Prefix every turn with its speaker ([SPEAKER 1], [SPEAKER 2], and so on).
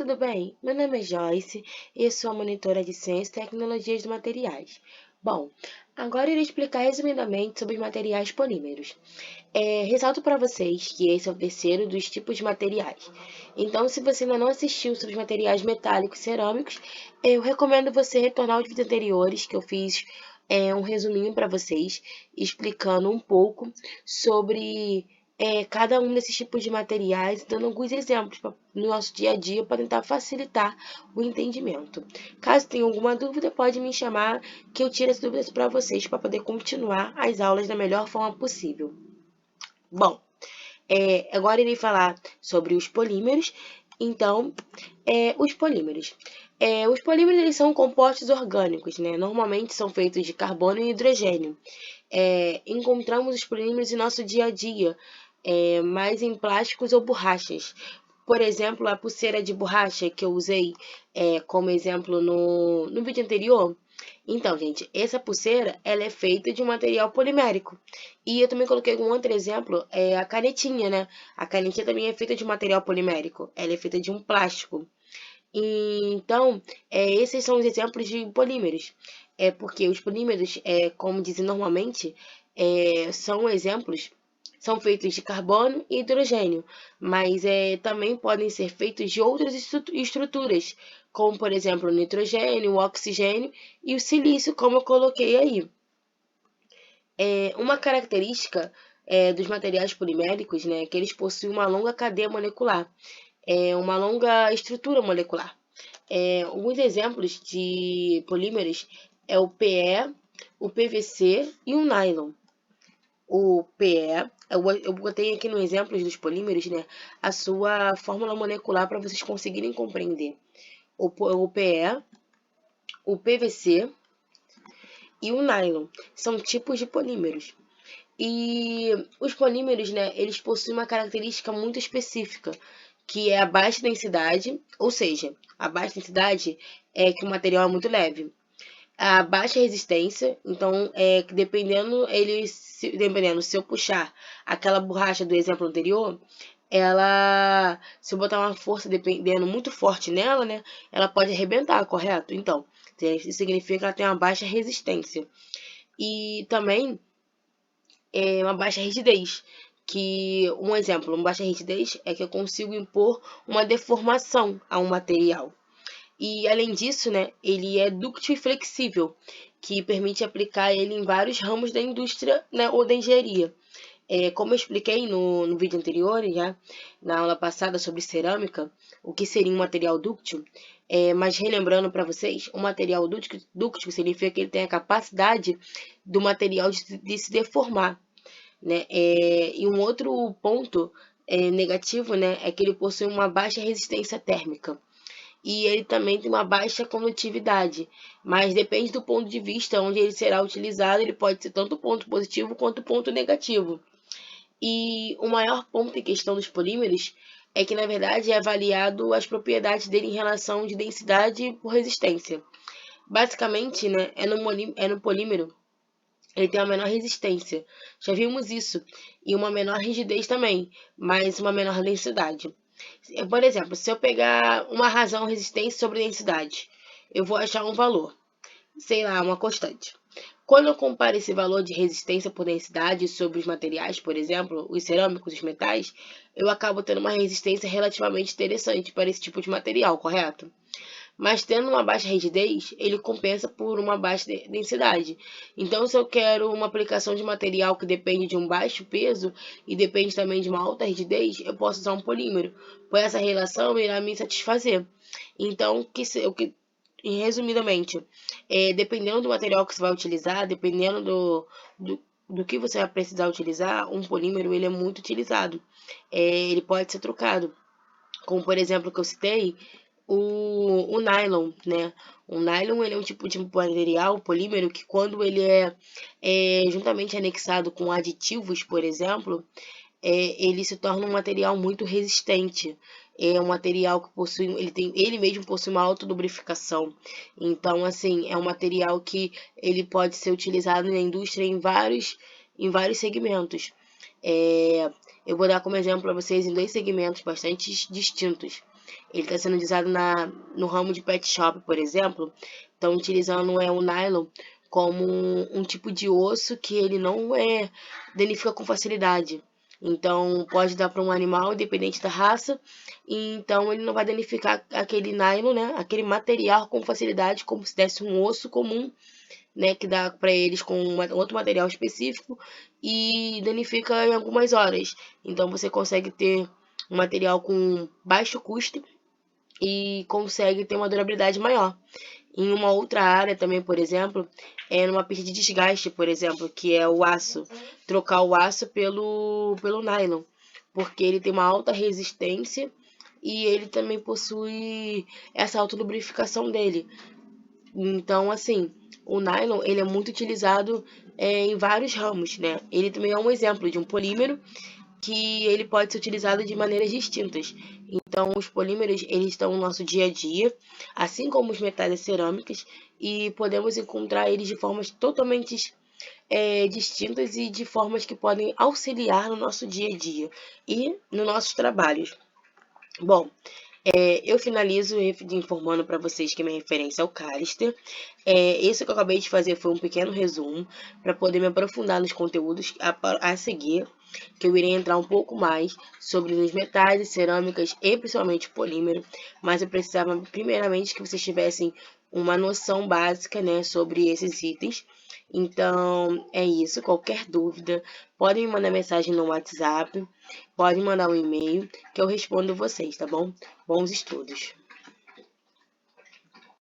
[SPEAKER 1] tudo bem? Meu nome é Joyce e eu sou a monitora de Ciência e Tecnologias de Materiais. Bom, agora eu irei explicar resumidamente sobre os materiais polímeros. Ressalto para vocês que esse é o terceiro dos tipos de materiais. Então, se você ainda não assistiu sobre os materiais metálicos e cerâmicos, eu recomendo você retornar aos vídeos anteriores, que eu fiz um resuminho para vocês, explicando um pouco sobre cada um desses tipos de materiais, dando alguns exemplos no nosso dia a dia para tentar facilitar o entendimento. Caso tenha alguma dúvida, pode me chamar que eu tiro as dúvidas para vocês para poder continuar as aulas da melhor forma possível. Bom, agora irei falar sobre os polímeros. Então, os polímeros. Os polímeros eles são compostos orgânicos, né? Normalmente são feitos de carbono e hidrogênio. Encontramos os polímeros em nosso dia a dia, mais em plásticos ou borrachas. Por exemplo, a pulseira de borracha que eu usei como exemplo no vídeo anterior. Então, gente, essa pulseira ela é feita de um material polimérico. E eu também coloquei um outro exemplo, a canetinha, né? A canetinha também é feita de um material polimérico. Ela é feita de um plástico. Então, esses são os exemplos de polímeros. Porque os polímeros, como dizem normalmente, são exemplos, são feitos de carbono e hidrogênio, mas também podem ser feitos de outras estruturas, como por exemplo o nitrogênio, o oxigênio e o silício, como eu coloquei aí. Uma característica dos materiais poliméricos, né, é que eles possuem uma longa cadeia molecular, uma longa estrutura molecular. Alguns exemplos de polímeros é o PE, o PVC e o nylon. O PE, eu botei aqui no exemplo dos polímeros, né, a sua fórmula molecular para vocês conseguirem compreender. O PE, o PVC e o nylon são tipos de polímeros. E os polímeros, né, eles possuem uma característica muito específica, que é a baixa densidade, ou seja, a baixa densidade é que o material é muito leve. A baixa resistência, então, dependendo se eu puxar aquela borracha do exemplo anterior, se eu botar uma força dependendo muito forte nela, né, ela pode arrebentar, correto? Então, isso significa que ela tem uma baixa resistência. E também uma baixa rigidez, que um exemplo, uma baixa rigidez é que eu consigo impor uma deformação a um material. E além disso, né, ele é dúctil e flexível, que permite aplicar ele em vários ramos da indústria, né, ou da engenharia. Como eu expliquei no vídeo anterior, já na aula passada sobre cerâmica, o que seria um material dúctil, mas relembrando para vocês, um material dúctil significa que ele tem a capacidade do material de se deformar, né? E um outro ponto negativo, né, é que ele possui uma baixa resistência térmica. E ele também tem uma baixa condutividade, mas depende do ponto de vista onde ele será utilizado, ele pode ser tanto ponto positivo quanto ponto negativo. E o maior ponto em questão dos polímeros é que, na verdade, é avaliado as propriedades dele em relação de densidade por resistência. Basicamente, né, no polímero, ele tem uma menor resistência. Já vimos isso. E uma menor rigidez também, mas uma menor densidade. Por exemplo, se eu pegar uma razão resistência sobre densidade, eu vou achar um valor, sei lá, uma constante. Quando eu comparo esse valor de resistência por densidade sobre os materiais, por exemplo, os cerâmicos, os metais, eu acabo tendo uma resistência relativamente interessante para esse tipo de material, correto? Mas tendo uma baixa rigidez, ele compensa por uma baixa densidade. Então, se eu quero uma aplicação de material que depende de um baixo peso e depende também de uma alta rigidez, eu posso usar um polímero, pois essa relação irá me satisfazer. Então, resumidamente, dependendo do material que você vai utilizar, dependendo do que você vai precisar utilizar, um polímero ele é muito utilizado. Ele pode ser trocado. Como, por exemplo, que eu citei, o nylon, né? O nylon ele é um tipo de material polímero que quando ele é juntamente anexado com aditivos, por exemplo, ele se torna um material muito resistente. É um material que possui, ele mesmo possui uma autolubrificação. Então, assim, é um material que ele pode ser utilizado na indústria em vários segmentos. Eu vou dar como exemplo para vocês em dois segmentos bastante distintos. Ele está sendo utilizado no ramo de pet shop, por exemplo. Estão utilizando o nylon como um tipo de osso que ele não danifica com facilidade. Então, pode dar para um animal, independente da raça, e então ele não vai danificar aquele nylon, né? Aquele material com facilidade, como se desse um osso comum, né? Que dá para eles com outro material específico e danifica em algumas horas. Então, você consegue ter um material com baixo custo e consegue ter uma durabilidade maior. Em uma outra área também, por exemplo, numa pista de desgaste, por exemplo, que é o aço. Trocar o aço pelo nylon, porque ele tem uma alta resistência e ele também possui essa autolubrificação dele. Então, assim, o nylon ele é muito utilizado em vários ramos, né? Ele também é um exemplo de um polímero que ele pode ser utilizado de maneiras distintas. Então, os polímeros eles estão no nosso dia a dia, assim como os metais e cerâmicas, e podemos encontrar eles de formas totalmente distintas e de formas que podem auxiliar no nosso dia a dia e nos nossos trabalhos. Bom, eu finalizo informando para vocês que minha referência é o Callister. Isso que eu acabei de fazer foi um pequeno resumo para poder me aprofundar nos conteúdos a seguir, que eu irei entrar um pouco mais sobre os metais e cerâmicas e principalmente polímero, mas eu precisava primeiramente que vocês tivessem uma noção básica, né, sobre esses itens. Então, é isso. Qualquer dúvida, podem me mandar mensagem no WhatsApp, pode mandar um e-mail, que eu respondo vocês, tá bom? Bons estudos!